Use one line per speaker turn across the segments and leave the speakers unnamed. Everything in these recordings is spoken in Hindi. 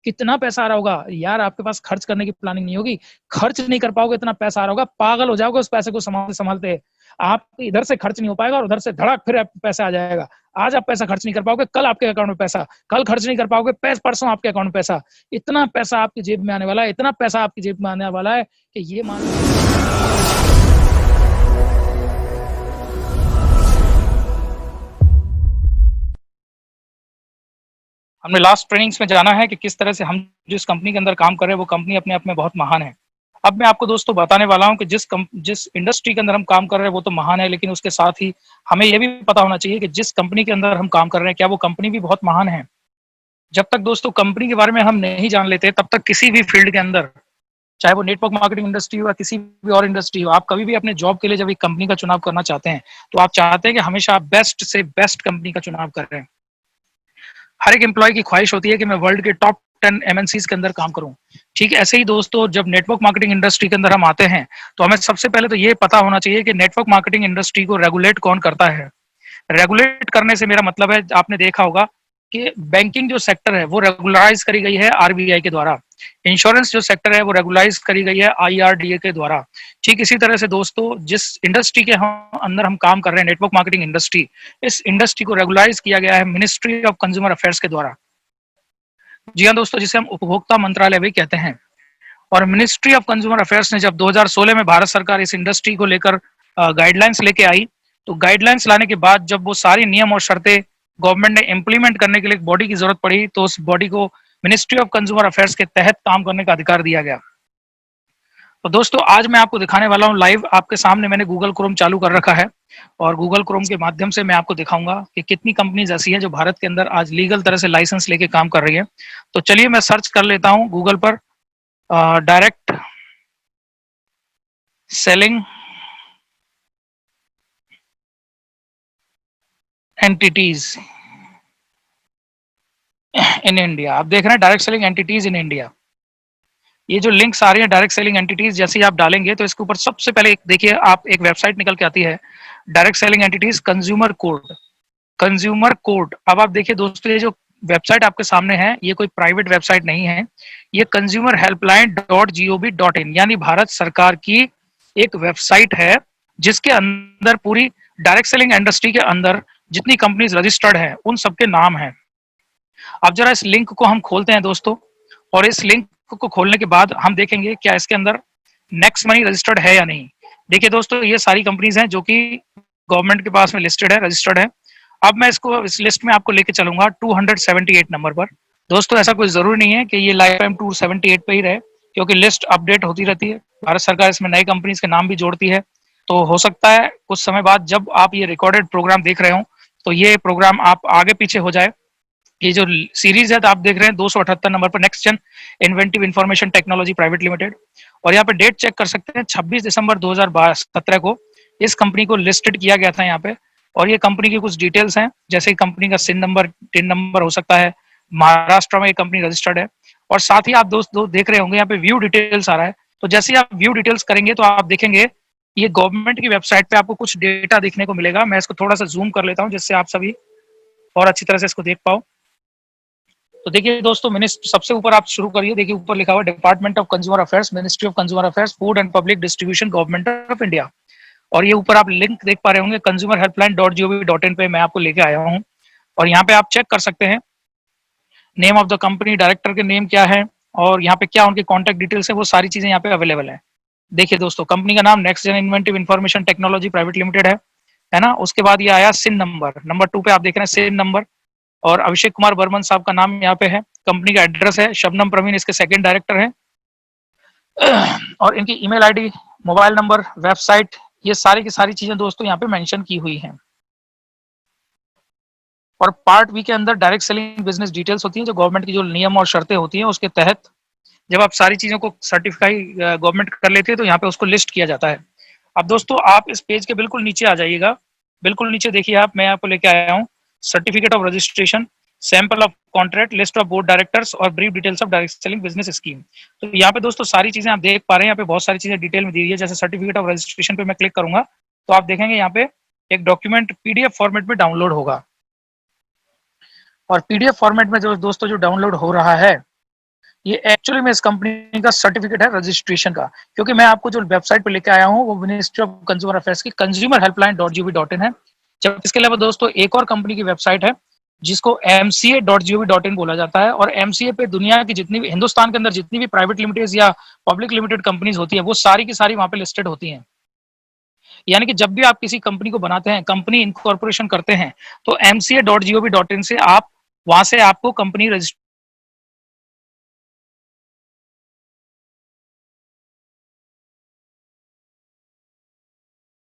कितना पैसा आ रहा होगा यार, आपके पास खर्च करने की प्लानिंग नहीं होगी, खर्च नहीं कर पाओगे, इतना पैसा आ रहा होगा, पागल हो जाओगे उस पैसे को संभालते संभालते। आप इधर से खर्च नहीं हो पाएगा और उधर से धड़क फिर पैसा आ जाएगा। आज आप पैसा खर्च नहीं कर पाओगे, कल आपके अकाउंट में पैसा, कल खर्च नहीं कर पाओगे, परसों आपके अकाउंट में पैसा। इतना पैसा आपकी जेब में आने वाला है, इतना पैसा आपकी जेब में आने वाला है कि ये मान हमने लास्ट ट्रेनिंग्स में जाना है कि किस तरह से हम जिस कंपनी के अंदर काम कर रहे हैं वो कंपनी अपने आप में बहुत महान है। अब मैं आपको दोस्तों बताने वाला हूं कि जिस इंडस्ट्री के अंदर हम काम कर रहे हैं वो तो महान है, लेकिन उसके साथ ही हमें यह भी पता होना चाहिए कि जिस कंपनी के अंदर हम काम कर रहे हैं क्या वो कंपनी भी बहुत महान है। जब तक दोस्तों कंपनी के बारे में हम नहीं जान लेते तब तक किसी भी फील्ड के अंदर, चाहे वो नेटवर्क मार्केटिंग इंडस्ट्री हो या किसी भी और इंडस्ट्री हो, आप कभी भी अपने जॉब के लिए जब एक कंपनी का चुनाव करना चाहते हैं तो आप चाहते हैं कि हमेशा आप बेस्ट से बेस्ट कंपनी का चुनाव कर रहे हैं। हर एक एम्प्लॉय की ख्वाहिश होती है कि मैं वर्ल्ड के टॉप 10 एमएनसीज के अंदर काम करूं। ठीक है, ऐसे ही दोस्तों जब नेटवर्क मार्केटिंग इंडस्ट्री के अंदर हम आते हैं तो हमें सबसे पहले तो ये पता होना चाहिए कि नेटवर्क मार्केटिंग इंडस्ट्री को रेगुलेट कौन करता है। रेगुलेट करने से मेरा मतलब है, आपने देखा होगा कि बैंकिंग जो सेक्टर है वो रेगुलराइज करी गई है आरबीआई के द्वारा, इंश्योरेंस जो सेक्टर है वो रेगुलाइज करी गई है आईआरडीए के द्वारा। ठीक इसी तरह से दोस्तों जिस इंडस्ट्री के अंदर हम काम कर रहे हैं, नेटवर्क मार्केटिंग इंडस्ट्री, इस इंडस्ट्री को रेगुलाइज किया गया है मिनिस्ट्री ऑफ कंज्यूमर अफेयर्स के द्वारा। जी हाँ दोस्तों, जिसे हम उपभोक्ता मंत्रालय भी कहते हैं। और मिनिस्ट्री ऑफ कंज्यूमर अफेयर्स ने जब 2016 में भारत सरकार इस इंडस्ट्री को लेकर गाइडलाइंस लेके आई, तो गाइडलाइंस लाने के बाद जब वो सारी नियम और शर्तें गवर्नमेंट ने इम्प्लीमेंट करने के लिए एक बॉडी की जरूरत पड़ी, तो उस बॉडी को मिनिस्ट्री ऑफ कंज्यूमर अफेयर्स के तहत काम करने का अधिकार दिया गया। तो दोस्तों आज मैं आपको दिखाने वाला हूं लाइव, आपके सामने मैंने गूगल क्रोम चालू कर रखा है और गूगल क्रोम के माध्यम से मैं आपको दिखाऊंगा कि कितनी कंपनीज ऐसी हैं जो भारत के अंदर आज लीगल तरह से लाइसेंस लेके काम कर रही है। तो चलिए मैं सर्च कर लेता हूं गूगल पर direct selling entities in India. आप देख रहे हैं direct selling entities in India. ये जो लिंक्स आ रही है डायरेक्ट सेलिंग एंटिटीज, जैसे ही आप डालेंगे तो इसके ऊपर सबसे पहले देखिए आप एक वेबसाइट निकल के आती है, direct selling entities consumer code. Consumer code, अब आप देखिए दोस्तों ये जो वेबसाइट आपके सामने है ये कोई प्राइवेट वेबसाइट नहीं है, ये कंज्यूमर हेल्पलाइन .gov.in यानी भारत सरकार की एक वेबसाइट है जिसके अंदर पूरी डायरेक्ट सेलिंग इंडस्ट्री के अंदर जितनी कंपनीज रजिस्टर्ड है उन सबके नाम है। अब जरा इस लिंक को हम खोलते हैं दोस्तों, और इस लिंक को खोलने के बाद हम देखेंगे क्या इसके अंदर नेक्स्ट मनी रजिस्टर्ड है या नहीं। देखिए दोस्तों ये सारी कंपनीज हैं जो कि गवर्नमेंट के पास में लिस्टेड है, रजिस्टर्ड है। अब मैं इसको इस लिस्ट में आपको लेके चलूंगा 278 नंबर पर। दोस्तों ऐसा कोई जरूरी नहीं है कि ये लाइफ टाइम 278 पे ही रहे, क्योंकि लिस्ट अपडेट होती रहती है, भारत सरकार इसमें नई कंपनीज के नाम भी जोड़ती है। तो हो सकता है कुछ समय बाद जब आप ये रिकॉर्डेड प्रोग्राम देख रहे हो तो ये प्रोग्राम आप आगे पीछे हो जाए। ये जो सीरीज है तो आप देख रहे हैं 278 नंबर पर, नेक्स्ट जन inventive information technology private limited. और यहाँ पे डेट चेक कर सकते हैं 26 दिसंबर 2017 को इस कंपनी को लिस्टेड किया गया था यहाँ पे। और ये कंपनी की कुछ डिटेल्स हैं, जैसे कंपनी का सिन नंबर, टिन नंबर हो सकता है, महाराष्ट्र में ये कंपनी रजिस्टर्ड है। और साथ ही आप दोस्त देख रहे होंगे यहाँ पे व्यू डिटेल्स आ रहा है। तो जैसे ही आप व्यू डिटेल्स करेंगे तो आप देखेंगे ये गवर्नमेंट की वेबसाइट पे आपको कुछ डेटा देखने को मिलेगा। मैं इसको थोड़ा सा जूम कर लेता हूँ जिससे आप सभी और अच्छी तरह से इसको देख पाओ। तो देखिए दोस्तों सबसे ऊपर आप शुरू करिए, देखिए ऊपर लिखा हुआ department of consumer affairs, ministry of consumer affairs, food and public distribution, government of India. और ये ऊपर आप लिंक देख पा रहे होंगे कंज्यूमर हेल्पलाइन .gov.in पे मैं आपको लेके आया हूँ। और यहाँ पे आप चेक कर सकते हैं name of the company, director के नेम क्या है और यहाँ पे क्या उनके कॉन्टेक्ट डिटेल्स है, वो सारी चीजें यहाँ पे अवेलेबल है। देखिए दोस्तों कंपनी का नाम नेक्स्ट जन inventive information technology private limited है ना। उसके बाद ये आया सिन नंबर 2 पे आप देख रहे हैं सिन नंबर, और अभिषेक कुमार बर्मन साहब का नाम यहाँ पे है। कंपनी का एड्रेस है, शबनम प्रवीण इसके सेकंड डायरेक्टर हैं। और इनकी email ID, mobile number, website, ये सारी की सारी चीजें दोस्तों यहाँ पे मेंशन की हुई हैं। और पार्ट बी के अंदर डायरेक्ट सेलिंग बिजनेस डिटेल्स होती है, जो गवर्नमेंट की जो नियम और शर्तें होती हैं उसके तहत जब आप सारी चीजों को सर्टिफाई गवर्नमेंट कर लेती है तो यहाँ पे उसको लिस्ट किया जाता है। अब दोस्तों आप इस पेज के बिल्कुल नीचे आ जाइएगा, बिल्कुल नीचे देखिए आप, मैं आपको लेके आया हूँ certificate of registration, sample of contract, list of board directors और brief details of direct selling business scheme. तो यहाँ पे दोस्तों सारी चीजें आप देख पा रहे हैं, यहाँ पे बहुत सारी चीजें डिटेल में दी है। जैसे सर्टिफिकेट ऑफ रजिस्ट्रेशन पे मैं क्लिक करूंगा तो आप देखेंगे यहाँ पे एक डॉक्यूमेंट पीडीएफ फॉर्मेट में डाउनलोड होगा। और पीडीएफ फॉर्मेट में जो दोस्तों जो डाउनलोड हो रहा है ये एक्चुअली में इस कंपनी का सर्टिफिकेट है रजिस्ट्रेशन का, क्योंकि मैं आपको जो वेबसाइट पे लेके आया हूँ वो मिनिस्ट्री ऑफ कंज्यूमर अफेयर्स की consumerhelpline.gov.in है। जब इसके अलावा दोस्तों एक और कंपनी की वेबसाइट है जिसको mca.gov.in बोला जाता है, और एमसीए पे दुनिया की जितनी भी, हिंदुस्तान के अंदर जितनी भी प्राइवेट लिमिटेड या पब्लिक लिमिटेड कंपनीज होती है वो सारी की सारी वहां पे लिस्टेड होती हैं। यानी कि जब भी आप किसी कंपनी को बनाते हैं, कंपनी इनकॉर्पोरेशन करते हैं, तो mca.gov.in से आप वहां से आपको कंपनी रजिस्टर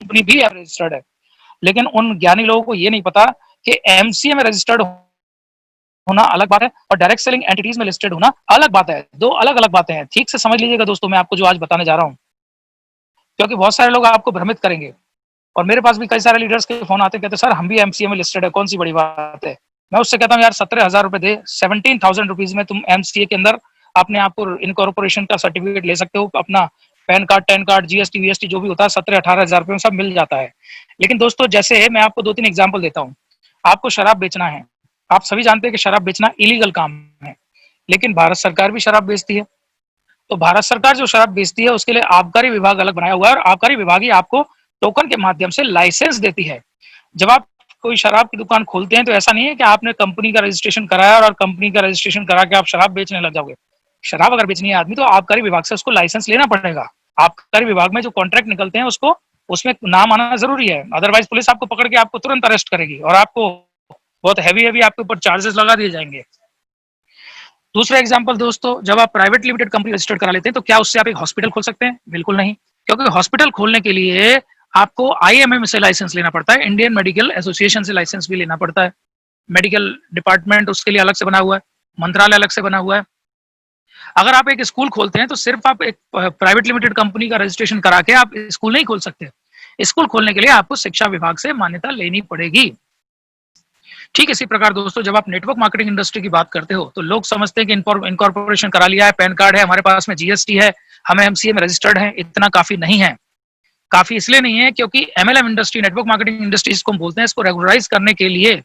कंपनी भी रजिस्टर्ड है। लेकिन उन ज्ञानी लोगों को ये नहीं पता कि एमसीए में रजिस्टर्ड होना अलग बात है और डायरेक्ट सेलिंग एंटिटीज में लिस्टेड होना अलग बात है। दो अलग अलग बातें हैं, ठीक से समझ लीजिएगा दोस्तों मैं आपको जो आज बताने जा रहा हूं, क्योंकि बहुत सारे लोग आपको भ्रमित करेंगे। और मेरे पास भी कई सारे लीडर्स के फोन आते, कहते सर हम भी एमसीए में लिस्टेड है, कौन सी बड़ी बात है। मैं उससे कहता हूँ यार 17,000 रुपए दे, 17,000 रुपीज में तुम एमसीए के अंदर अपने आप को इनकॉर्पोरेशन का सर्टिफिकेट ले सकते हो, अपना pan card, ten card, GST VST जो भी होता है 17-18 हजार रुपए में सब मिल जाता है। लेकिन दोस्तों जैसे मैं आपको 2-3 एग्जाम्पल देता हूँ। आपको शराब बेचना है, आप सभी जानते हैं कि शराब बेचना इलीगल काम है, लेकिन भारत सरकार भी शराब बेचती है। तो भारत सरकार जो शराब बेचती है उसके लिए आबकारी विभाग अलग बनाया हुआ है, और आबकारी विभाग ही आपको टोकन के माध्यम से लाइसेंस देती है। जब आप कोई शराब की दुकान खोलते हैं तो ऐसा नहीं है कि आपने कंपनी का रजिस्ट्रेशन कराया और कंपनी का रजिस्ट्रेशन करा के आप शराब बेचने लग जाओगे। शराब अगर बेचनी है आदमी तो आबकारी विभाग से उसको लाइसेंस लेना पड़ेगा। आबकारी विभाग में जो कॉन्ट्रैक्ट निकलते हैं उसको, उसमें नाम आना जरूरी है, अदरवाइज पुलिस आपको पकड़ के आपको तुरंत अरेस्ट करेगी और आपको बहुत हैवी हैवी आपके ऊपर चार्जेस लगा दिए जाएंगे। दूसरा एग्जाम्पल दोस्तों, जब आप प्राइवेट लिमिटेड कंपनी रजिस्टर्ड करा लेते हैं तो क्या उससे आप एक हॉस्पिटल खोल सकते हैं? बिल्कुल नहीं, क्योंकि हॉस्पिटल खोलने के लिए आपको आईएमएम से लाइसेंस लेना पड़ता है, इंडियन मेडिकल एसोसिएशन से लाइसेंस भी लेना पड़ता है। मेडिकल डिपार्टमेंट उसके लिए अलग से बना हुआ है, मंत्रालय अलग से बना हुआ है। अगर आप एक स्कूल खोलते हैं तो सिर्फ आप एक प्राइवेट लिमिटेड कंपनी का रजिस्ट्रेशन करा के आप स्कूल नहीं खोल सकते। स्कूल खोलने के लिए आपको शिक्षा विभाग से मान्यता लेनी पड़ेगी। ठीक इसी प्रकार दोस्तों, जब आप नेटवर्क मार्केटिंग इंडस्ट्री की बात करते हो तो लोग समझते हैं कि इनकॉर्पोरेशन करा लिया है, पैन कार्ड है, हमारे पास में जीएसटी है, हमें एमसीए में रजिस्टर्ड है, इतना काफी नहीं है। काफी इसलिए नहीं है क्योंकि MLM industry, network marketing industry जिसको हम बोलते हैं, इसको रेगुलराइज करने के लिए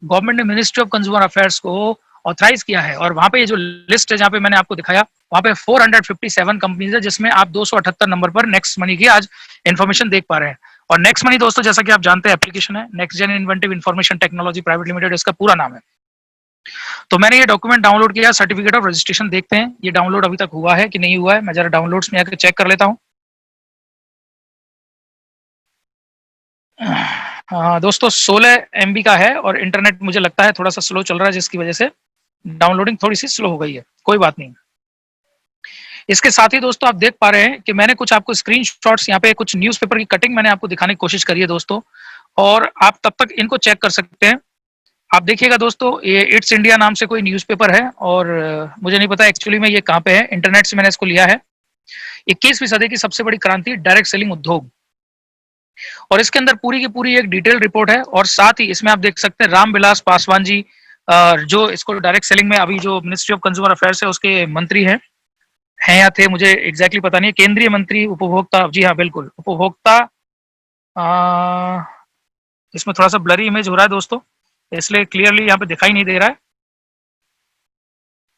गवर्नमेंट ने मिनिस्ट्री ऑफ कंज्यूमर अफेयर्स को ऑथराइज किया है। और वहां पे ये जो लिस्ट है जहाँ पे मैंने आपको दिखाया, वहां पे 457 कंपनीज है, जिसमें आप 278 नंबर पर नेक्स्ट मनी की आज इन्फॉर्मेशन देख पा रहे हैं। और नेक्स्ट मनी दोस्तों जैसा कि आप जानते हैं एप्लीकेशन है, next gen inventive information technology private limited इसका पूरा नाम है। तो मैंने ये डॉक्यूमेंट डाउनलोड किया, सर्टिफिकेट ऑफ रजिस्ट्रेशन। देखते हैं ये डाउनलोड अभी तक हुआ है कि नहीं हुआ है, मैं जरा डाउनलोड्स में आकर चेक कर लेता हूँ। दोस्तों 16 MB का है और इंटरनेट मुझे लगता है थोड़ा सा स्लो चल रहा है, जिसकी वजह से डाउनलोडिंग थोड़ी सी स्लो हो गई है, कोई बात नहीं। इसके साथ ही दोस्तों आप देख पा रहे हैं कि मैंने कुछ आपको स्क्रीनशॉट्स, यहाँ पे कुछ न्यूज़पेपर की कटिंग मैंने आपको दिखाने की कोशिश करी है दोस्तों, और आप तब तक इनको चेक कर सकते हैं। आप देखिएगा दोस्तों, ये इट्स इंडिया नाम से कोई न्यूज़पेपर है, और मुझे नहीं पता एक्चुअली में ये कहाँ पे है, इंटरनेट से मैंने इसको लिया है। 21वीं सदी की सबसे बड़ी क्रांति डायरेक्ट सेलिंग उद्योग, और इसके अंदर पूरी की पूरी एक डिटेल रिपोर्ट है। और साथ ही इसमें आप देख सकते हैं रामविलास पासवान जी, जो इसको डायरेक्ट सेलिंग में अभी जो मिनिस्ट्री ऑफ कंज्यूमर अफेयर्स है उसके मंत्री हैं या थे, मुझे एग्जैक्टली पता नहीं है, केंद्रीय मंत्री उपभोक्ता, जी हाँ बिल्कुल उपभोक्ता। इसमें थोड़ा सा ब्लरी इमेज हो रहा है दोस्तों, इसलिए क्लियरली यहाँ पे दिखाई नहीं दे रहा है।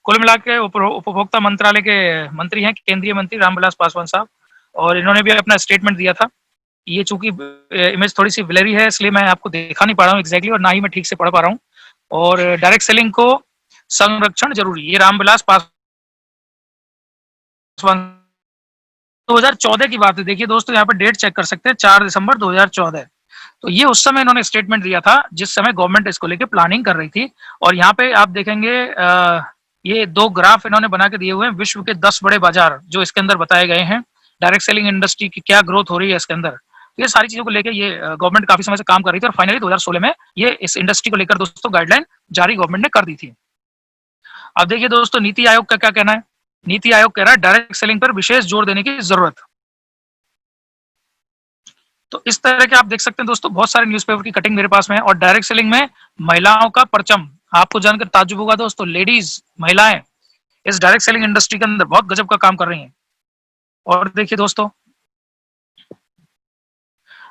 कुल मिला के उपभोक्ता मंत्रालय के मंत्री हैं केंद्रीय मंत्री रामविलास पासवान साहब, और इन्होंने भी अपना स्टेटमेंट दिया था। ये चूंकि इमेज थोड़ी सी ब्लरी है इसलिए मैं आपको दिखा नहीं पा रहा हूँ एग्जैक्टली, और ना ही मैं ठीक से पढ़ पा रहा हूँ। और डायरेक्ट सेलिंग को संरक्षण जरूरी, ये रामविलास पासवान 2014 की बात है। देखिए दोस्तों यहाँ पे डेट चेक कर सकते हैं, 4 दिसंबर 2014। तो ये उस समय इन्होंने स्टेटमेंट दिया था जिस समय गवर्नमेंट इसको लेके प्लानिंग कर रही थी। और यहाँ पे आप देखेंगे ये दो ग्राफ इन्होंने बना के दिए हुए हैं, विश्व के 10 बड़े बाजार जो इसके अंदर बताए गए हैं, डायरेक्ट सेलिंग इंडस्ट्री की क्या ग्रोथ हो रही है इसके अंदर। ये सारी चीजों को लेकर ये गवर्नमेंट काफी समय से काम कर रही थी, और फाइनली 2016 में ये इस इंडस्ट्री को लेकर दोस्तों गाइडलाइन जारी गवर्नमेंट ने कर दी थी। अब देखिए दोस्तों नीति आयोग का क्या कहना है। नीति आयोग कह रहा है डायरेक्ट सेलिंग पर विशेष जोर देने की जरूरत। तो इस तरह के आप देख सकते हैं दोस्तों, बहुत सारे न्यूज़पेपर की कटिंग मेरे पास में है। और डायरेक्ट सेलिंग में महिलाओं का परचम, आपको जानकर ताज्जुब होगा दोस्तों, लेडीज, महिलाएं इस डायरेक्ट सेलिंग इंडस्ट्री के अंदर बहुत गजब का काम कर रही हैं। और देखिए दोस्तों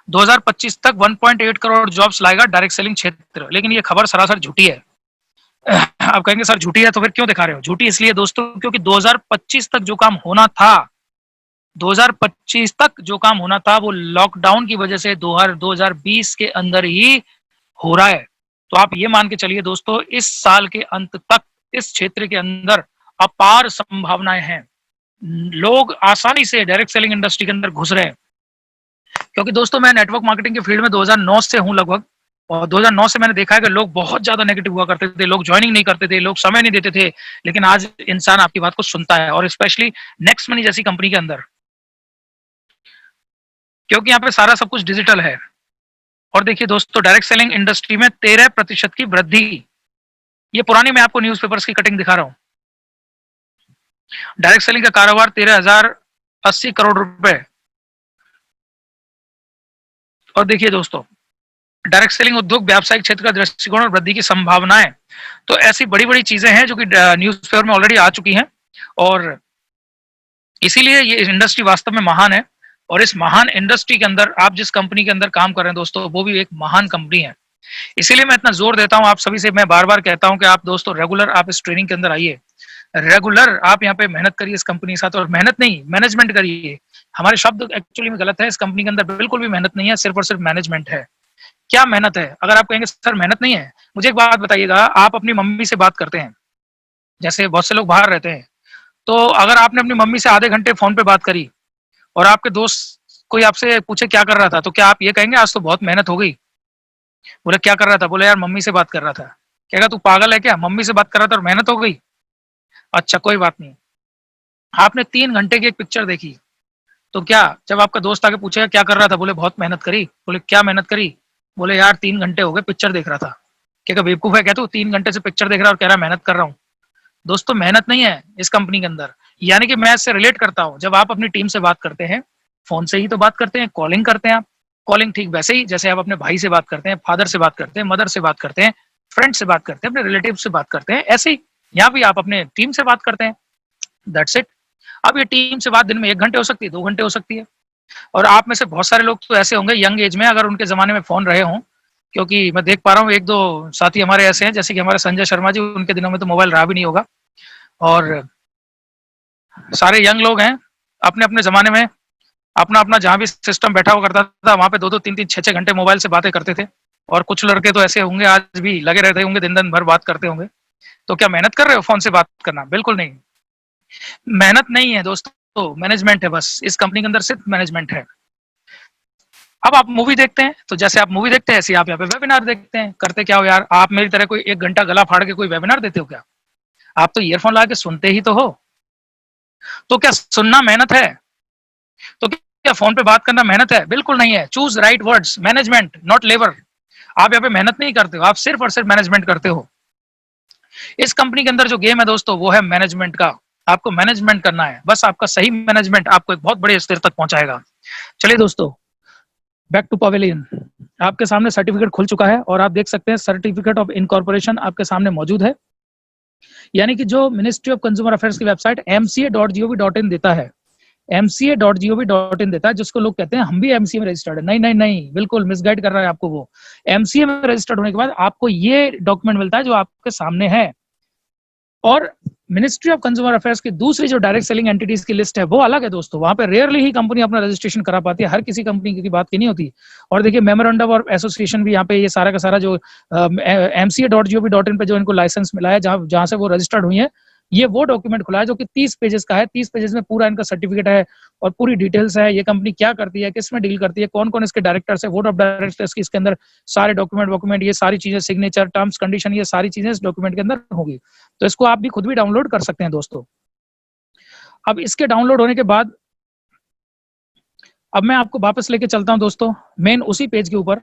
2025 तक 1.8 करोड़ जॉब्स लाएगा डायरेक्ट सेलिंग क्षेत्र, लेकिन ये खबर सरासर झूठी है। आप कहेंगे सर झूठी है तो फिर क्यों दिखा रहे हो? झूठी इसलिए दोस्तों क्योंकि 2025 तक जो काम होना था, 2025 तक जो काम होना था वो लॉकडाउन की वजह से 2020 के अंदर ही हो रहा है। तो आप ये मान के चलिए दोस्तों, इस साल के अंत तक इस क्षेत्र के अंदर अपार संभावनाएं हैं। लोग आसानी से डायरेक्ट सेलिंग इंडस्ट्री के अंदर घुस रहे हैं, क्योंकि दोस्तों मैं नेटवर्क मार्केटिंग के फील्ड में 2009 से हूं लगभग, और 2009 से मैंने देखा है कि लोग बहुत ज्यादा नेगेटिव हुआ करते थे, लोग ज्वाइनिंग नहीं करते थे, लोग समय नहीं देते थे। लेकिन आज इंसान आपकी बात को सुनता है, और स्पेशली नेक्स्ट मनी जैसी कंपनी के अंदर, क्योंकि यहाँ पे सारा सब कुछ डिजिटल है। और देखिए दोस्तों, डायरेक्ट सेलिंग इंडस्ट्री में 13% की वृद्धि, ये पुरानी मैं आपको न्यूज़पेपर्स की कटिंग दिखा रहा हूँ। डायरेक्ट सेलिंग का कारोबार 13,080 करोड़ रुपए। और देखिए दोस्तों, डायरेक्ट सेलिंग उद्योग व्यावसायिक क्षेत्र का दृष्टिकोण और वृद्धि की संभावनाएं, तो ऐसी बड़ी बड़ी चीजें हैं जो कि न्यूज़पेपर में ऑलरेडी आ चुकी हैं, और इसीलिए ये इंडस्ट्री वास्तव में महान है। और इस महान इंडस्ट्री के अंदर आप जिस कंपनी के अंदर काम कर रहे हैं दोस्तों, वो भी एक महान कंपनी है। इसीलिए मैं इतना जोर देता हूं आप सभी से, मैं बार बार कहता हूं कि आप दोस्तों रेगुलर आप इस ट्रेनिंग के अंदर आइए, रेगुलर आप यहाँ पे मेहनत करिए इस कंपनी के साथ, और मेहनत नहीं मैनेजमेंट करिए। हमारे शब्द एक्चुअली में गलत है, इस कंपनी के अंदर बिल्कुल भी मेहनत नहीं है, सिर्फ और सिर्फ मैनेजमेंट है। क्या मेहनत है? अगर आप कहेंगे सर मेहनत नहीं है, मुझे एक बात बताइएगा, आप अपनी मम्मी से बात करते हैं, जैसे बहुत से लोग बाहर रहते हैं, तो अगर आपने अपनी मम्मी से आधे घंटे फोन पे बात करी और आपके दोस्त कोई आपसे पूछे क्या कर रहा था, तो क्या आप ये कहेंगे आज तो बहुत मेहनत हो गई? बोले क्या कर रहा था? बोले यार मम्मी से बात कर रहा था। कहेगा तू पागल है क्या, मम्मी से बात कर रहा था और मेहनत हो गई? अच्छा कोई बात नहीं। आपने 3 घंटे की एक पिक्चर देखी, तो क्या जब आपका दोस्त आके पूछेगा क्या कर रहा था, बोले बहुत मेहनत करी, बोले क्या मेहनत करी? बोले यार 3 घंटे हो गए पिक्चर देख रहा था। क्या बेवकूफ है क्या तू, 3 घंटे से पिक्चर देख रहा है और कह रहा है मेहनत कर रहा हूँ? दोस्तों मेहनत नहीं है इस कंपनी के अंदर। यानी कि मैं इससे रिलेट करता हूँ, जब आप अपनी टीम से बात करते हैं, फोन से ही तो बात करते हैं, कॉलिंग करते हैं आप, कॉलिंग ठीक वैसे ही जैसे आप अपने भाई से बात करते हैं, फादर से बात करते हैं, मदर से बात करते हैं, फ्रेंड से बात करते हैं, अपने रिलेटिव से बात करते हैं, ऐसे ही यहाँ भी आप अपने टीम से बात करते हैं। That's it. अब ये टीम से बात दिन में 1 घंटे हो सकती है, 2 घंटे हो सकती है। और आप में से बहुत सारे लोग तो ऐसे होंगे यंग एज में, अगर उनके जमाने में फोन रहे हों, क्योंकि मैं देख पा रहा हूँ एक दो साथी हमारे ऐसे हैं, जैसे कि हमारे संजय शर्मा जी, उनके दिनों में तो मोबाइल रहा भी नहीं होगा। और सारे यंग लोग हैं, अपने अपने जमाने में अपना अपना जहां भी सिस्टम बैठा हुआ करता था, वहां पे 2-2 3-3 6-6 घंटे मोबाइल से बातें करते थे। और कुछ लड़के तो ऐसे होंगे आज भी लगे रहते होंगे, दिन दिन भर बात करते होंगे। तो क्या मेहनत कर रहे हो फोन से बात करना? बिल्कुल नहीं, मेहनत नहीं है दोस्तों, मैनेजमेंट है बस। इस कंपनी के अंदर सिर्फ मैनेजमेंट है। अब आप मूवी देखते हैं, तो जैसे आप मूवी देखते हैं ऐसे आप यहाँ पे वेबिनार देखते हैं। करते क्या हो यार, आप मेरी तरह कोई 1 घंटा गला फाड़ के कोई वेबिनार देते हो क्या? आप तो ईयरफोन लगा के सुनते ही तो हो। तो क्या सुनना मेहनत है? तो क्या फोन पे बात करना मेहनत है? बिल्कुल नहीं है। Choose right words, management not labour. आप यहाँ पे मेहनत नहीं करते हो, आप सिर्फ और सिर्फ मैनेजमेंट करते हो। इस कंपनी के अंदर जो गेम है दोस्तों, वो है मैनेजमेंट का। आपको मैनेजमेंट करना है, बस आपका सही मैनेजमेंट आपको एक बहुत बड़े स्तर तक पहुंचाएगा। चलिए दोस्तों, बैक टू पवेलियन। आपके सामने सर्टिफिकेट खुल चुका है और आप देख सकते हैं सर्टिफिकेट ऑफ इनकॉर्पोरेशन आपके सामने मौजूद है। यानी कि जो मिनिस्ट्री ऑफ कंज्यूमर अफेयर्स की वेबसाइट mca.gov.in देता है, mca.gov.in देता है, जिसको लोग कहते हैं हम भी एमसीए में रजिस्टर्ड है। नहीं नहीं नहीं, बिल्कुल मिसगाइड कर रहा है आपको। वो एमसीए में रजिस्टर्ड होने के बाद आपको ये डॉक्यूमेंट मिलता है जो आपके सामने है। और मिनिस्ट्री ऑफ कंज्यूमर अफेयर्स की दूसरी जो डायरेक्ट सेलिंग एंटिटीज की लिस्ट है वो अलग है दोस्तों। वहां पे रेयरली ही कंपनी अपना रजिस्ट्रेशन करा पाती है, हर किसी कंपनी की बात की नहीं होती। और देखिए मेमोरेंडम और एसोसिएशन भी यहाँ पे ये सारा का सारा जो mca.gov.in पे जो इनको लाइसेंस मिला है, जहां से वो रजिस्टर्ड हुई है, ये वो डॉक्यूमेंट खुला है जो कि 30 पेजेस का है। 30 पेजेस में पूरा इनका सर्टिफिकेट है और पूरी डिटेल्स है, ये कंपनी क्या करती है, किस में डील करती है, कौन कौन इसके डायरेक्टर्स है, बोर्ड ऑफ डायरेक्टर्स की इसके अंदर सारे डॉक्यूमेंट ये सारी चीजें, सिग्नेचर, टर्म्स, कंडीशन, ये सारी चीजें इस डॉक्यूमेंट के अंदर होगी। तो इसको आप भी खुद भी डाउनलोड कर सकते हैं दोस्तों। अब इसके डाउनलोड होने के बाद अब मैं आपको वापस लेके चलता हूं दोस्तों मेन उसी पेज के ऊपर।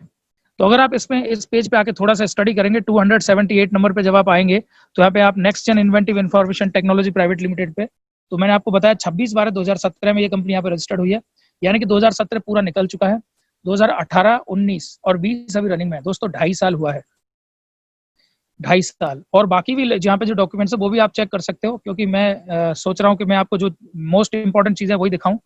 तो अगर आप इसमें इस पेज पे आके थोड़ा सा स्टडी करेंगे, 278 नंबर पे जब आप आएंगे, तो यहाँ पे आप next gen inventive information technology private limited पे, तो मैंने आपको बताया 26/12/2017 में ये कंपनी यहाँ पे रजिस्टर्ड हुई है। यानी कि 2017 पूरा निकल चुका है, 2018, 19 और 20 अभी रनिंग में है दोस्तों। 2.5 साल हुआ है, 2.5 साल। और बाकी भी जहाँ पे जो डॉक्यूमेंट्स है वो भी आप चेक कर सकते हो, क्योंकि मैं सोच रहा हूँ कि मैं आपको जो मोस्ट इंपॉर्टेंट चीज़ है वही दिखाऊं।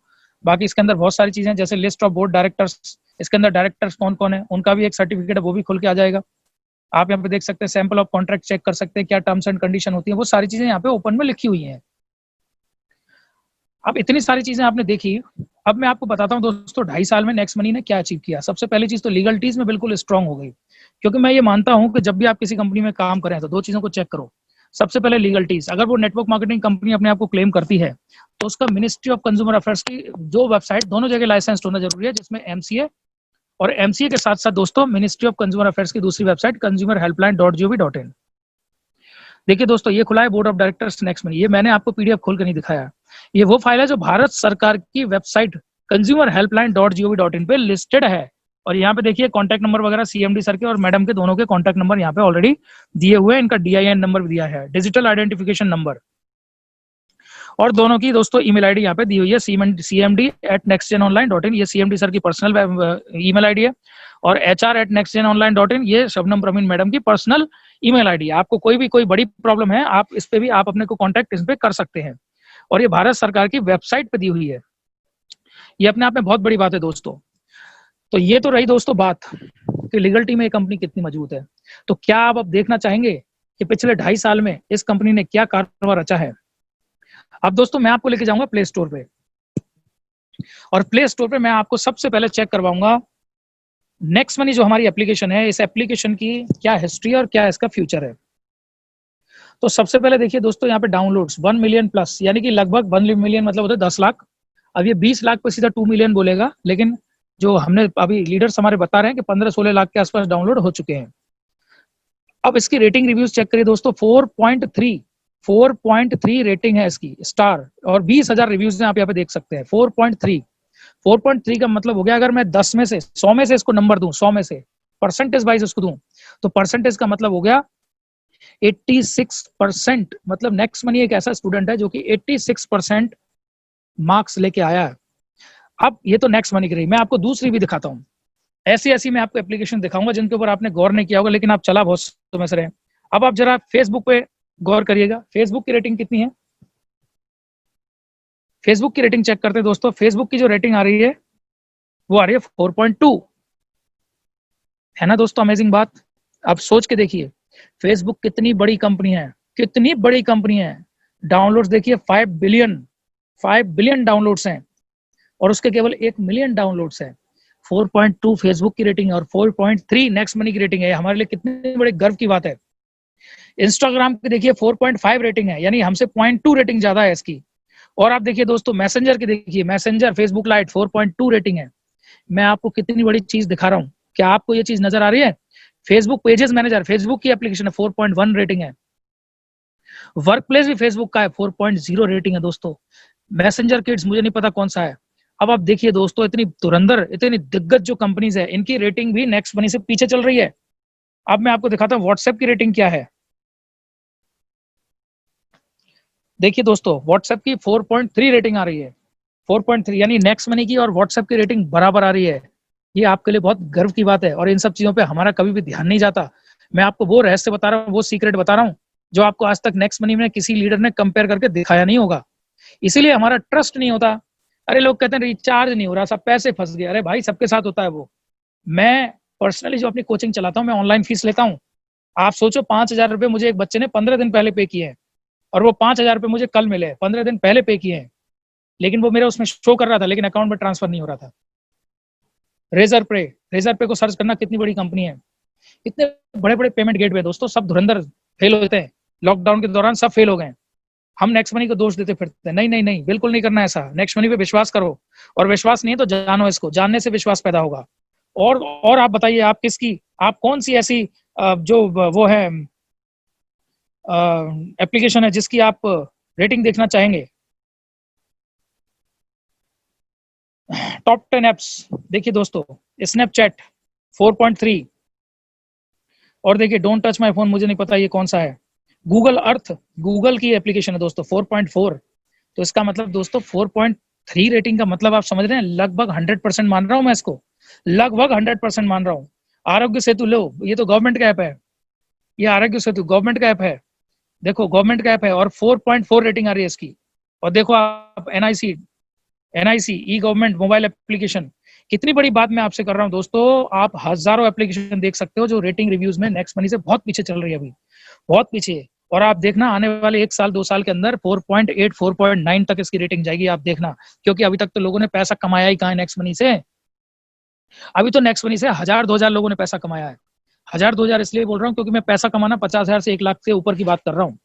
बाकी इसके अंदर बहुत सारी चीजें, जैसे लिस्ट ऑफ बोर्ड डायरेक्टर्स, इसके अंदर डायरेक्टर्स कौन कौन है उनका भी एक सर्टिफिकेट है, वो भी खुल के आ जाएगा। आप यहाँ पे देख सकते हैं, सैंपल ऑफ कॉन्ट्रैक्ट चेक कर सकते हैं, क्या टर्म्स एंड कंडीशन होती है, वो सारी चीजें यहाँ पे ओपन में लिखी हुई हैं। अब इतनी सारी चीजें आपने देखी, अब मैं आपको बताता हूँ दोस्तों 2.5 साल में नेक्स्ट मनी ने क्या अचीव किया। सबसे पहली चीज तो लीगलिटीज में बिल्कुल स्ट्रांग हो गई, क्योंकि मैं ये मानता हूँ कि जब भी आप किसी कंपनी में काम करें तो 2 चीजों को चेक करो। सबसे पहले लीगलिटीज, अगर वो नेटवर्क मार्केटिंग कंपनी अपने आप को क्लेम करती है तो उसका मिनिस्ट्री ऑफ कंज्यूमर अफेयर्स की जो वेबसाइट, दोनों जगह लाइसेंस होना जरूरी है, जिसमें एमसीए और एमसीए के साथ साथ दोस्तों मिनिस्ट्री ऑफ कंज्यूमर अफेयर्स की दूसरी वेबसाइट consumerhelpline.gov.in। देखिए दोस्तों, ये खुला है board of directors next money. ये मैंने आपको पीडीएफ खोल कर नहीं दिखाया, ये वो फाइल है जो भारत सरकार की वेबसाइट consumerhelpline.gov.in पे लिस्टेड है। और यहाँ पे देखिए कॉन्टैक्ट नंबर वगैरह सीएमडी सर के और मैडम के दोनों के कॉन्टैक्ट नंबर यहाँ पे ऑलरेडी दिए हुए हैं, इनका डीआईएन नंबर भी दिया है, डिजिटल आइडेंटिफिकेशन नंबर, और दोनों की दोस्तों ईमेल आईडी यहाँ पे दी हुई है, cmd@nextgenonline.in, ये सीएमडी सर की पर्सनल ईमेल आईडी है, और hr@nextgenonline.in ये शबनम प्रवीण मैडम की पर्सनल ईमेल आईडी है। आपको कोई बड़ी प्रॉब्लम है, आप इस पे भी आप अपने को कॉन्टैक्ट इस पे कर सकते हैं, और ये भारत सरकार की वेबसाइट पे दी हुई है। ये अपने आप में बहुत बड़ी बात है दोस्तों। तो ये तो रही दोस्तों बात कि लीगलिटी में ये कंपनी कितनी मजबूत है। तो क्या आप अब देखना चाहेंगे कि पिछले 2.5 साल में इस कंपनी ने क्या कारनामा रचा है? अब दोस्तों मैं आपको लेके जाऊंगा प्ले स्टोर पे, और प्ले स्टोर पे मैं आपको सबसे पहले चेक करवाऊंगा नेक्स्ट मनी जो हमारी एप्लीकेशन है, इस एप्लीकेशन की क्या हिस्ट्री और क्या इसका फ्यूचर है। तो सबसे पहले देखिए दोस्तों, यहाँ पे डाउनलोड्स 1 मिलियन प्लस, यानी कि लगभग 1 मिलियन मतलब होता है 10 लाख। अब ये 20 लाख पे सीधा 2 मिलियन बोलेगा, लेकिन जो हमने अभी लीडर्स हमारे बता रहे हैं कि 15-16 लाख के आसपास डाउनलोड हो चुके हैं। अब इसकी रेटिंग रिव्यूज चेक करिए दोस्तों, 4.3 रेटिंग है इसकी स्टार, और 20,000 रिव्यूज आप यहाँ पे देख सकते हैं। 4.3 का मतलब हो गया, अगर मैं 10 में से 100 में से इसको नंबर दूं, 100 में से परसेंटेज वाइज उसको दूं, तो परसेंटेज का मतलब हो गया 86%। मतलब नेक्स्ट मनी एक ऐसा स्टूडेंट है जो कि 86% मार्क्स लेके आया है। अब ये तो नेक्स्ट मनी की रही, मैं आपको दूसरी भी दिखाता हूँ। ऐसी मैं आपको एप्लीकेशन दिखाऊंगा जिनके ऊपर आपने गौर नहीं किया होगा, लेकिन आप चला बहुत समय से रहे। अब आप जरा फेसबुक पे गौर करिएगा, फेसबुक की रेटिंग कितनी है। फेसबुक की रेटिंग चेक करते हैं दोस्तों। फेसबुक की जो रेटिंग आ रही है वो आ रही है 4.2, है ना दोस्तों, अमेजिंग बात। आप सोच के देखिए फेसबुक कितनी बड़ी कंपनी है, कितनी बड़ी कंपनी है। डाउनलोड्स देखिए 5 बिलियन डाउनलोड्स हैं, और उसके केवल 1 मिलियन डाउनलोड्स हैं। 4.2 फेसबुक की रेटिंग है और 4.3 नेक्स्ट मनी की रेटिंग है। हमारे लिए कितने बड़े गर्व की बात है। इंस्टाग्राम की देखिए 4.5 रेटिंग है, यानी हमसे 0.2 रेटिंग ज्यादा है इसकी। और आप देखिए दोस्तों मैसेंजर की, देखिए मैसेंजर फेसबुक लाइट 4.2 रेटिंग है। मैं आपको कितनी बड़ी चीज दिखा रहा हूँ, क्या आपको ये चीज नजर आ रही है? फेसबुक पेजेस मैनेजर, फेसबुक की एप्लीकेशन है, 4.1 रेटिंग है। वर्क प्लेस भी फेसबुक का है, 4.0 रेटिंग है दोस्तों। मैसेंजर किड्स मुझे नहीं पता कौन सा है। अब आप देखिए दोस्तों, इतनी धुरंधर, इतनी दिग्गज जो कंपनीज है, इनकी रेटिंग भी नेक्स्ट मनी से पीछे चल रही है। अब मैं आपको दिखाता हूँ व्हाट्सएप की रेटिंग क्या है। देखिए दोस्तों, व्हाट्सएप की 4.3 रेटिंग आ रही है। 4.3 यानी नेक्स्ट मनी की और व्हाट्सएप की रेटिंग बराबर आ रही है। ये आपके लिए बहुत गर्व की बात है, और इन सब चीजों पे हमारा कभी भी ध्यान नहीं जाता। मैं आपको वो रहस्य बता रहा हूँ, वो सीक्रेट बता रहा हूँ जो आपको आज तक नेक्स्ट मनी में किसी लीडर ने कंपेयर करके दिखाया नहीं होगा। इसीलिए हमारा ट्रस्ट नहीं होता। अरे लोग कहते हैं रिचार्ज नहीं हो रहा, सब पैसे फंस गए। अरे भाई, सबके साथ होता है वो। मैं पर्सनली जो अपनी कोचिंग चलाता हूँ, मैं ऑनलाइन फीस लेता हूँ। आप सोचो 5,000 रुपये मुझे एक बच्चे ने 15 दिन पहले पे किए हैं, और वो 5,000 रुपये मुझे कल मिले, 15 दिन पहले पे किए हैं। लेकिन वो मेरा उसमें शो कर रहा था, लेकिन अकाउंट में ट्रांसफर नहीं हो रहा था। रेजर पे को सर्च करना, कितनी बड़ी कंपनी है। इतने बड़े बड़े पेमेंट गेटवे दोस्तों, सब धुरंधर फेल होते हैं। लॉकडाउन के दौरान सब फेल हो गए। हम नेक्स्ट मनी को दोष देते फिरते हैं। नहीं, बिल्कुल नहीं करना ऐसा। नेक्स्ट मनी पे विश्वास करो, और विश्वास नहीं है तो जानो इसको, जानने से विश्वास पैदा होगा। और आप बताइए, आप किसकी, आप कौन सी ऐसी जो वो है एप्लीकेशन है जिसकी आप रेटिंग देखना चाहेंगे। टॉप 10 एप्स देखिए दोस्तों, स्नैपचैट 4.3, और देखिए डोंट टच माय फोन, मुझे नहीं पता ये कौन सा है। गूगल अर्थ, गूगल की एप्लीकेशन है दोस्तों, 4.4। तो इसका मतलब दोस्तों 4.3 रेटिंग का मतलब आप समझ रहे हैं, लगभग 100% मान रहा हूं मैं इसको, लगभग 100% मान रहा हूं। आरोग्य सेतु लो, ये तो गवर्नमेंट का ऐप है, ये आरोग्य सेतु गवर्नमेंट का ऐप है। देखो गवर्नमेंट का ऐप है, और 4.4 रेटिंग आ रही है इसकी। और देखो आप एनआईसी ई गवर्नमेंट मोबाइल एप्लीकेशन, कितनी बड़ी बात मैं आपसे कर रहा हूं दोस्तों, आप हजारों एप्लीकेशन देख सकते हो जो रेटिंग रिव्यूज में नेक्स्ट मनी से बहुत पीछे चल रही है, अभी बहुत पीछे है। और आप देखना आने वाले 1 साल 2 साल के अंदर 4.8 4.9 तक इसकी रेटिंग जाएगी, आप देखना। क्योंकि अभी तक तो लोगों ने पैसा कमाया ही कहाँ है नेक्स्ट मनी से। अभी तो नेक्स्ट मनी से 1000-2000 लोगों ने पैसा कमाया है। 1000-2000 इसलिए बोल रहा हूँ क्योंकि मैं पैसा कमाना 50,000 से 1 लाख से ऊपर की बात कर रहा हूँ।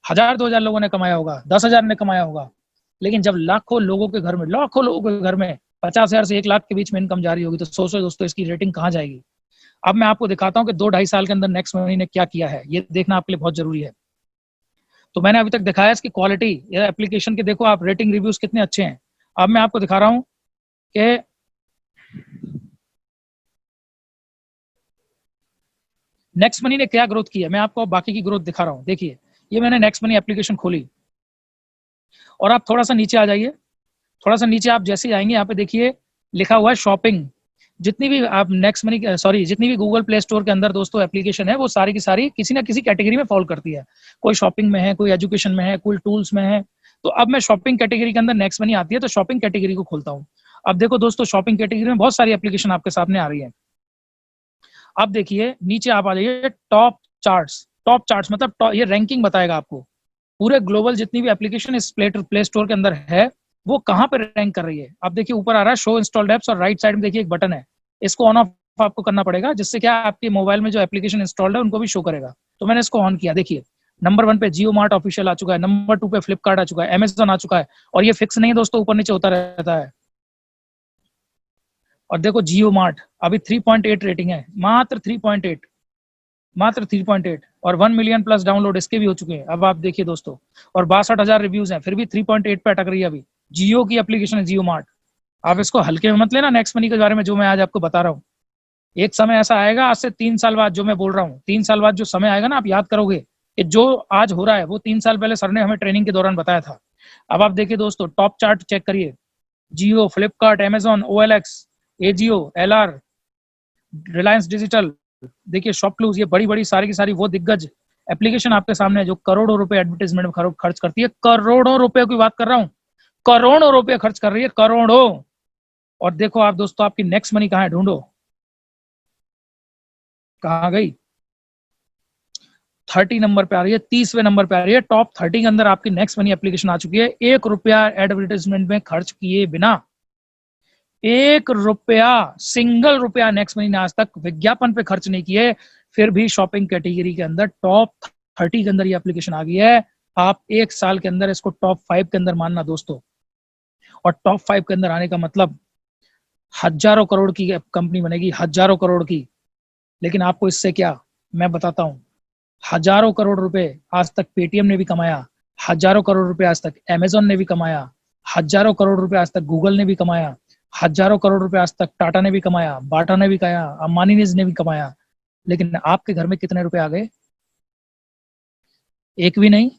1000-2000 लोगों ने कमाया होगा, 10,000 ने कमाया होगा, लेकिन जब लाखों लोगों के घर में 50,000 से 1 लाख के बीच में इनकम जा रही होगी, तो सोचो दोस्तों इसकी रेटिंग कहाँ जाएगी। अब मैं आपको दिखाता हूँ कि 2-2.5 साल के अंदर नेक्स्ट मनी ने क्या किया है, ये देखना आपके लिए बहुत जरूरी है। तो मैंने अभी तक दिखाया इसकी क्वालिटी, या एप्लीकेशन के देखो आप रेटिंग रिव्यूज कितने अच्छे हैं। अब मैं आपको दिखा रहा हूँ कि नेक्स्ट मनी ने क्या ग्रोथ की है। मैं आपको बाकी की ग्रोथ दिखा रहा हूँ। देखिए ये मैंने नेक्स्ट मनी एप्लीकेशन खोली और आप थोड़ा सा नीचे आ जाइए। थोड़ा सा नीचे आप जैसे ही आएंगे, यहाँ पे देखिए लिखा हुआ है शॉपिंग। जितनी भी आप नेक्स्ट मनी जितनी भी गूगल प्ले स्टोर के अंदर दोस्तों एप्लीकेशन है, वो सारी की सारी किसी ना किसी कैटेगरी में फॉल करती है। कोई शॉपिंग में है, कोई एजुकेशन में है, कोई टूल्स में है। तो अब मैं शॉपिंग कैटेगरी के अंदर नेक्स्ट मनी आती है, तो शॉपिंग कैटेगरी को खोलता हूँ। अब देखो दोस्तों शॉपिंग कैटेगरी में बहुत सारी एप्लीकेशन आपके सामने आ रही है। अब देखिए नीचे आप आ जाइए, टॉप चार्ट्स मतलब ये रैंकिंग बताएगा आपको पूरे ग्लोबल जितनी भी एप्लीकेशन इस प्ले स्टोर के अंदर है वो कहाँ पे रैंक कर रही है। अब देखिए ऊपर आ रहा है शो इंस्टॉल्ड एप्स, और राइट साइड में देखिए एक बटन है, इसको ऑन ऑफ आपको करना पड़ेगा, जिससे क्या आपके मोबाइल में जो एप्लीकेशन इंस्टॉल्ड है उनको भी शो करेगा। तो मैंने इसको ऑन किया। देखिए नंबर 1 पे जियो मार्ट ऑफिशियल आ चुका है, नंबर 2 पे फ्लिपकार्ट आ चुका है, अमेजोन आ चुका है। और ये फिक्स नहीं है दोस्तों, ऊपर नीचे होता रहता है। और देखो जियो मार्ट अभी 3.8 रेटिंग है, मात्र 3.8 और 1 मिलियन प्लस डाउनलोड इसके भी हो चुके हैं। अब आप देखिए दोस्तों, और 62,000 रिव्यूज हैं, फिर भी 3.8 पे अटक रही है अभी। जियो की एप्लीकेशन है जियो मार्ट। आप इसको हल्के में मत लेना नेक्स्ट मनी के बारे में जो मैं आज आपको बता रहा हूँ। एक समय ऐसा आएगा आज से 3 साल बाद, जो मैं बोल रहा हूँ 3 साल बाद जो समय आएगा ना, आप याद करोगे कि जो आज हो रहा है वो 3 साल पहले सर ने हमें ट्रेनिंग के दौरान बताया था। अब आप देखिए दोस्तों टॉप चार्ट चेक करिए, Jio, Flipkart, Amazon, OLX, Ajio, LR, Reliance Digital, देखिए शॉपक्लूज, ये बड़ी बड़ी सारी की सारी वो दिग्गज एप्लीकेशन आपके सामने है जो करोड़ों रुपए एडवर्टाइजमेंट में खर्च करती है। करोड़ों रुपए की बात कर रहा हूँ, करोड़ों रुपए खर्च कर रही है, करोड़ों। और देखो आप दोस्तों आपकी नेक्स्ट मनी कहाँ है, ढूंढो कहाँ गई। 30 नंबर पे आ रही है, 30वें नंबर पे आ रही है। टॉप 30 के अंदर आपकी नेक्स्ट मनी एप्लीकेशन आ चुकी है, 1 रुपया एडवर्टाइजमेंट में खर्च किए बिना। 1 रुपया, सिंगल रुपया नेक्स्ट मनी ने आज तक विज्ञापन पे खर्च नहीं किए, फिर भी शॉपिंग कैटेगरी के अंदर टॉप 30 के अंदर ये एप्लीकेशन आ गई है। आप 1 साल के अंदर इसको टॉप 5 के अंदर मानना दोस्तों। और टॉप 5 के अंदर आने का मतलब हजारों करोड़ की कंपनी बनेगी, हजारों करोड़ की। लेकिन आपको इससे क्या, मैं बताता हूँ। हजारों करोड़ रुपए आज तक पेटीएम ने भी कमाया, हजारों करोड़ रुपए आज तक अमेजोन ने भी कमाया, हजारों करोड़ रुपए आज तक गूगल ने भी कमाया, हजारों करोड़ रुपए आज तक टाटा ने भी कमाया, बाटा ने भी कमाया, अंबानी ने भी कमाया। लेकिन आपके घर में कितने रुपए आ गए? एक भी नहीं।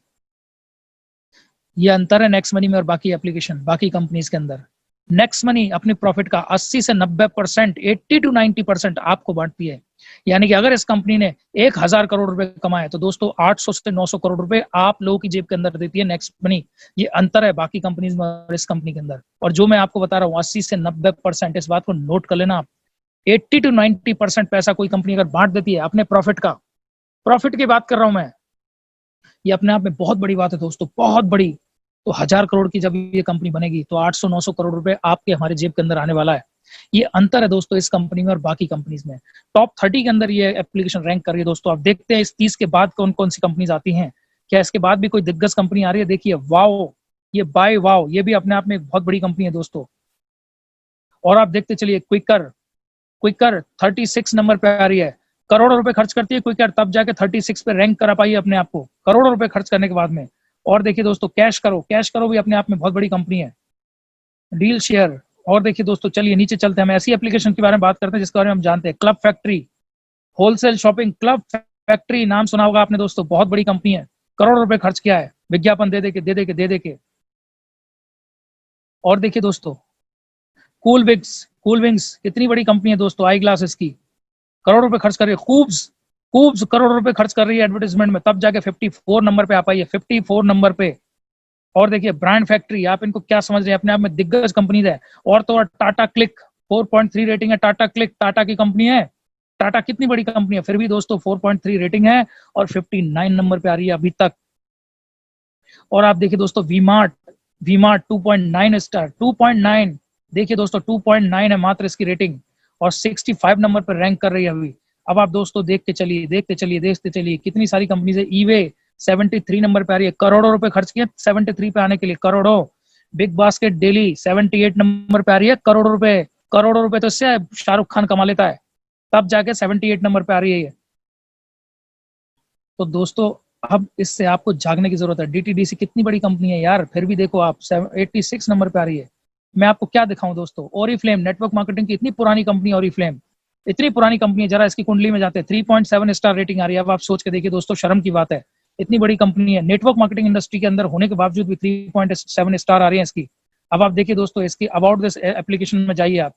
ये अंतर है नेक्स्ट मनी में और बाकी एप्लीकेशन, बाकी कंपनीज के अंदर। नेक्स्ट मनी अपनी प्रॉफिट का 80 से 90%, 80 to 90% आपको बांटती है। यानी कि अगर इस कंपनी ने 1000 करोड़ रुपए कमाए तो दोस्तों 800 से 900 करोड़ रुपए आप लोगों की जेब के अंदर देती है नेक्स्ट मनी। ये अंतर है बाकी कंपनीज में और इस कंपनी के अंदर। और जो मैं आपको बता रहा हूँ 80 से 90%, इस बात को नोट कर लेना आप। 80 to 90% पैसा कोई कंपनी अगर बांट देती है अपने प्रॉफिट का, प्रॉफिट की बात कर रहा हूं मैं, ये अपने आप में बहुत बड़ी बात है दोस्तों, बहुत बड़ी। तो 1000 करोड़ की जब ये कंपनी बनेगी तो 800-900 करोड़ रुपए आपके हमारे जेब के अंदर आने वाला है। ये अंतर है दोस्तों इस कंपनी में और बाकी कंपनीज में। टॉप 30 के अंदर ये एप्लीकेशन रैंक कर रही है दोस्तों। आप देखते हैं इस 30 के बाद कौन कौन सी कंपनीज आती हैं, क्या इसके बाद भी कोई दिग्गज कंपनी आ रही है। देखिए वाओ, ये बाय वाओ, ये भी अपने आप में एक बहुत बड़ी कंपनी है दोस्तों। और आप देखते चलिए क्विकर 36 नंबर पे आ रही है, करोड़ों रुपए खर्च करती है क्विकर, तब जाके 36 पे रैंक करा पाई अपने आप को, करोड़ों रुपए खर्च करने के बाद में। और देखिए दोस्तों कैश करो भी अपने आप में बहुत बड़ी कंपनी है, डील शेयर। और देखिए दोस्तों चलिए नीचे चलते हैं, हम ऐसी एप्लीकेशन के बारे में बात करते हैं जिसके बारे में हम जानते हैं। Club factory, wholesale shopping, club factory नाम सुना होगा आपने दोस्तों, बहुत बड़ी कंपनी है, करोड़ों रुपए खर्च किया है विज्ञापन दे दे के। और देखिए दोस्तों कूल विंग्स कितनी बड़ी कंपनी है दोस्तों, आई ग्लासेस की, करोड़ रुपए खर्च कर रही है। खूब्स करोड़ रुपए खर्च कर रही है एडवर्टाइजमेंट में, तब जाके 54 नंबर पे आ पाई है, 54 नंबर पे। और देखिए ब्रांड फैक्ट्री, आप इनको क्या समझ रहे हैं, अपने आप में दिग्गज कंपनी है। और तो और टाटा क्लिक, 4.3 रेटिंग है। टाटा क्लिक, टाटा की कंपनी है, टाटा कितनी बड़ी कंपनी है, फिर भी दोस्तों 4.3 रेटिंग है और 59 नंबर पे आ रही है अभी तक। और आप देखिए दोस्तों वीमार्ट, वीमार्ट 2.9 स्टार, 2.9, देखिए दोस्तों 2.9 है मात्र इसकी रेटिंग और 65 नंबर पर रैंक कर रही है अभी। अब आप दोस्तों देखते चलिए, देखते चलिए, देखते चलिए, कितनी सारी कंपनीज है। ईवे 73 नंबर पे आ रही है, करोड़ों रुपए खर्च किए 73 पे आने के लिए, करोड़ों। बिग बास्केट डेली 78 नंबर पे आ रही है, करोड़ों रुपए, करोड़ों रुपए तो इससे शाहरुख खान कमा लेता है, तब जाके 78 नंबर पे आ रही है ये। तो दोस्तों अब इससे आपको जागने की जरूरत है। डीटीडीसी कितनी बड़ी कंपनी है यार, फिर भी देखो आप 86 नंबर पे आ रही है। मैं आपको क्या दिखाऊं दोस्तों, ओरिफ्लेम, नेटवर्क मार्केटिंग की इतनी पुरानी कंपनी, ओरिफ्लेम इतनी पुरानी कंपनी है, जरा इसकी कुंडली में जाते हैं, 3.7 स्टार रेटिंग आ रही है। अब आप सोच के देखिए दोस्तों, शर्म की बात है, इतनी बड़ी कंपनी है, नेटवर्क मार्केटिंग इंडस्ट्री के अंदर होने के बावजूद भी 3.7 स्टार आ रही है इसकी। अब आप देखिए दोस्तों, इसकी अबाउट दिस एप्लीकेशन में जाइए आप,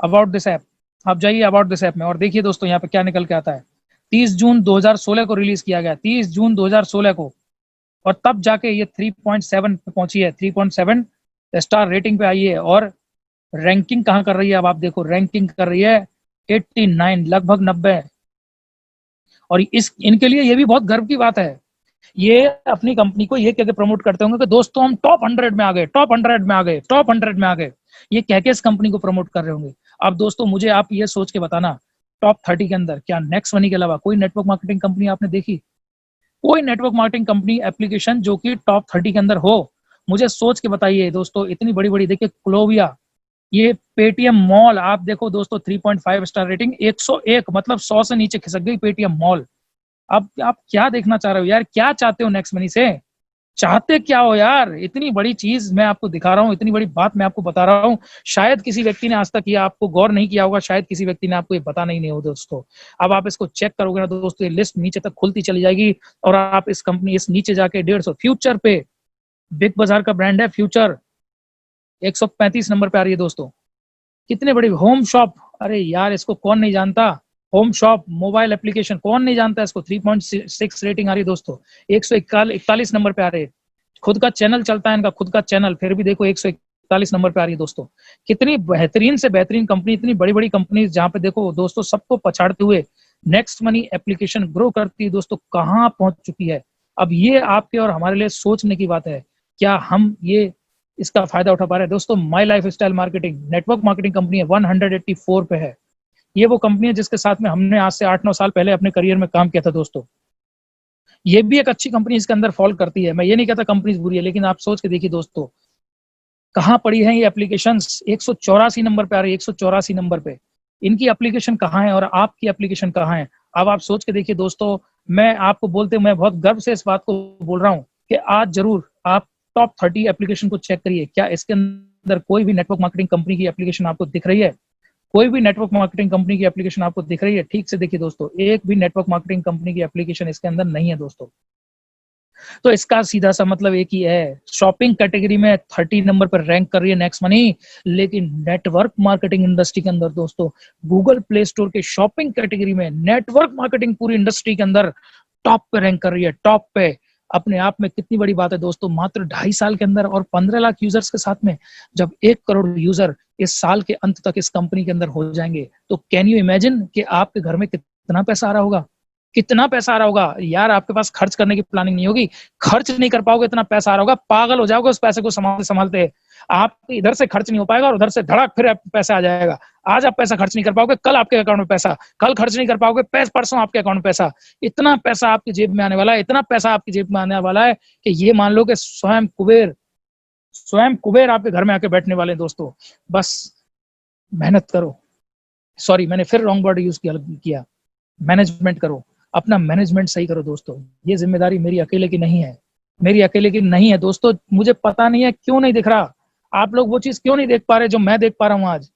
अबाउट दिस ऐप, आप जाइए अबाउट दिस ऐप में और देखिए दोस्तों यहाँ पे क्या निकल के आता है। 30 जून 2016 को रिलीज किया गया, 30 जून 2016 को, और तब जाके ये 3.7 पे पहुंची है, 3.7 स्टार रेटिंग पे आई है। और रैंकिंग कहाँ कर रही है, अब आप देखो रैंकिंग कर रही है 89, लगभग 90। और इस इनके लिए ये भी बहुत गर्व की बात है, ये अपनी कंपनी को ये कह के प्रमोट करते होंगे कि दोस्तों हम टॉप 100 में आ गए, टॉप 100 में आ गए, टॉप 100 में आ गए, ये कह के इस कंपनी को प्रमोट कर रहे होंगे। अब दोस्तों मुझे आप ये सोच के बताना, टॉप 30 के अंदर क्या नेक्स्ट मनी के अलावा कोई नेटवर्क मार्केटिंग कंपनी आपने देखी, कोई नेटवर्क मार्केटिंग कंपनी एप्लीकेशन जो कि टॉप 30 के अंदर हो? मुझे सोच के बताइए दोस्तों, इतनी बड़ी बड़ी, देखिए क्लोविया, ये पेटीएम मॉल, आप देखो दोस्तों 3.5 स्टार रेटिंग, 101, मतलब 100 से नीचे खिसक गई पेटीएम मॉल। अब आप क्या देखना चाह रहे हो यार, क्या चाहते हो नेक्स्ट मनी से, चाहते क्या हो यार? इतनी बड़ी चीज मैं आपको दिखा रहा हूँ, इतनी बड़ी बात मैं आपको बता रहा हूँ, शायद किसी व्यक्ति ने आज तक ये आपको गौर नहीं किया होगा, शायद किसी व्यक्ति ने आपको ये बता नहीं हो दोस्तों। अब आप इसको चेक करोगे ना दोस्तों, ये लिस्ट नीचे तक खुलती चली जाएगी और आप इस कंपनी, इस नीचे जाके 150 फ्यूचर पे, बिग बाजार का ब्रांड है फ्यूचर, 135 नंबर पे आ रही है दोस्तों। कितने बड़ी होम शॉप, अरे यार इसको कौन नहीं जानता, होम शॉप मोबाइल एप्लीकेशन कौन नहीं जानता इसको, 3.6 रेटिंग आ रही है दोस्तों, 141 नंबर पे आ रहे हैं। खुद का चैनल चलता है इनका, खुद का चैनल, फिर भी देखो 141 नंबर पे आ रही है दोस्तों। कितनी बेहतरीन से बेहतरीन कंपनी, इतनी बड़ी बड़ी कंपनी जहां पे देखो दोस्तों सबको पछाड़ते हुए नेक्स्ट मनी एप्लीकेशन ग्रो करती है दोस्तों, कहाँ पहुंच चुकी है। अब ये आपके और हमारे लिए सोचने की बात है, क्या हम ये इसका फायदा उठा पा रहे हैं दोस्तों। My life style marketing network marketing company है, 184 पे है। ये वो कंपनी है जिसके साथ में हमने आज से 8-9 साल पहले अपने करियर में काम किया था दोस्तों। ये भी एक अच्छी कंपनी इसके अंदर फॉल करती है, मैं ये नहीं कहता कंपनी बुरी है, लेकिन आप सोच के देखिए दोस्तों, कहाँ पड़ी है ये एप्लीकेशन, 184 नंबर पे आ रही है, 184 नंबर पे इनकी एप्लीकेशन कहाँ है और आपकी एप्लीकेशन कहाँ है। अब आप सोच के देखिए दोस्तों, मैं आपको बोलते मैं बहुत गर्व से इस बात को बोल रहा हूँ कि आज जरूर आप टॉप 30 एप्लीकेशन को चेक करिए, क्या इसके अंदर कोई भी नेटवर्क मार्केटिंग कंपनी की एप्लीकेशन आपको दिख रही है, कोई भी नेटवर्क मार्केटिंग कंपनी की एप्लीकेशन आपको दिख रही है? ठीक से देखिए दोस्तों, एक भी नेटवर्क मार्केटिंग कंपनी की एप्लीकेशन इसके अंदर नहीं है दोस्तों। तो इसका सीधा सा मतलब एक ही है, शॉपिंग कैटेगरी में 30 नंबर पर रैंक कर रही है नेक्स्ट मनी, लेकिन नेटवर्क मार्केटिंग इंडस्ट्री के अंदर दोस्तों, गूगल प्ले स्टोर के शॉपिंग कैटेगरी में नेटवर्क मार्केटिंग पूरी इंडस्ट्री के अंदर टॉप पे रैंक कर रही है, टॉप पे। अपने आप में कितनी बड़ी बात है दोस्तों, मात्र 2.5 साल के अंदर और 15 लाख यूजर्स के साथ में जब 1 करोड़ यूजर इस साल के अंत तक इस कंपनी के अंदर हो जाएंगे, तो कैन यू इमेजिन कि आपके घर में कितना पैसा आ रहा होगा, कितना पैसा आ रहा होगा यार। आपके पास खर्च करने की प्लानिंग नहीं होगी, खर्च नहीं कर पाओगे, इतना पैसा आ रहा होगा, पागल हो जाओगे उस पैसे को संभालते संभालते। आप इधर से खर्च नहीं हो पाएगा और उधर से धड़क फिर पैसा आ जाएगा। आज आप पैसा खर्च नहीं कर पाओगे, कल आपके अकाउंट में पैसा, कल खर्च नहीं कर पाओगे, परसों आपके अकाउंट में पैसा। इतना पैसा आपकी जेब में आने वाला है, इतना पैसा आपकी जेब में आने वाला है कि ये मान लो कि स्वयं कुबेर आपके घर में आके बैठने वाले हैं दोस्तों। बस मेहनत करो, सॉरी मैंने फिर रॉन्ग वर्ड यूज किया, मैनेजमेंट करो, अपना मैनेजमेंट सही करो दोस्तों। ये जिम्मेदारी मेरी अकेले की नहीं है, मेरी अकेले की नहीं है दोस्तों। मुझे पता नहीं है क्यों नहीं दिख रहा, आप लोग वो चीज क्यों नहीं देख पा रहे जो मैं देख पा रहा हूँ आज।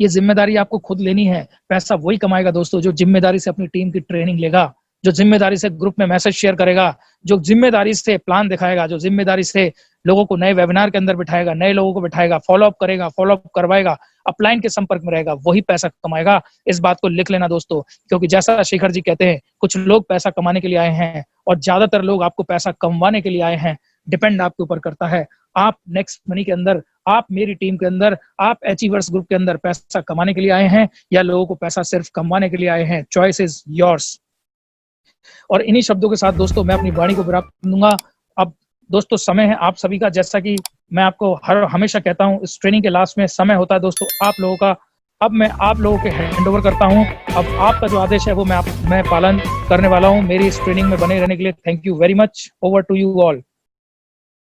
ये जिम्मेदारी आपको खुद लेनी है। पैसा वही कमाएगा दोस्तों जो जिम्मेदारी से अपनी टीम की ट्रेनिंग लेगा, जो जिम्मेदारी से ग्रुप में मैसेज शेयर करेगा, जो जिम्मेदारी से प्लान दिखाएगा, जो जिम्मेदारी से लोगों को नए वेबिनार के अंदर बिठाएगा, नए लोगों को बिठाएगा, फॉलोअप करेगा, फॉलोअप करवाएगा, अपलाइन के संपर्क में रहेगा, वही पैसा कमाएगा। इस बात को लिख लेना दोस्तों, क्योंकि जैसा शेखर जी कहते हैं, कुछ लोग पैसा कमाने के लिए आए हैं और ज्यादातर लोग आपको पैसा कमवाने के लिए आए हैं। डिपेंड आपके ऊपर करता है। आप नेक्स्ट मनी के अंदर, आप मेरी टीम के अंदर, आप अचीवर्स ग्रुप के अंदर पैसा कमाने के लिए आए हैं या लोगों को पैसा सिर्फ कमाने के लिए आए हैं? Choice is yours. और इन्हीं शब्दों के साथ दोस्तों मैं अपनी वाणी को विराम दूंगा। अब दोस्तों समय है आप सभी का, जैसा कि मैं आपको हमेशा कहता हूं, इस ट्रेनिंग के लास्ट में समय होता है दोस्तों आप लोगों का। अब मैं आप लोगों के हैंड ओवर करता हूं। अब आपका जो आदेश है वो मैं पालन करने वाला हूं। मेरी इस ट्रेनिंग में बने रहने के लिए thank you very much. Over to you all.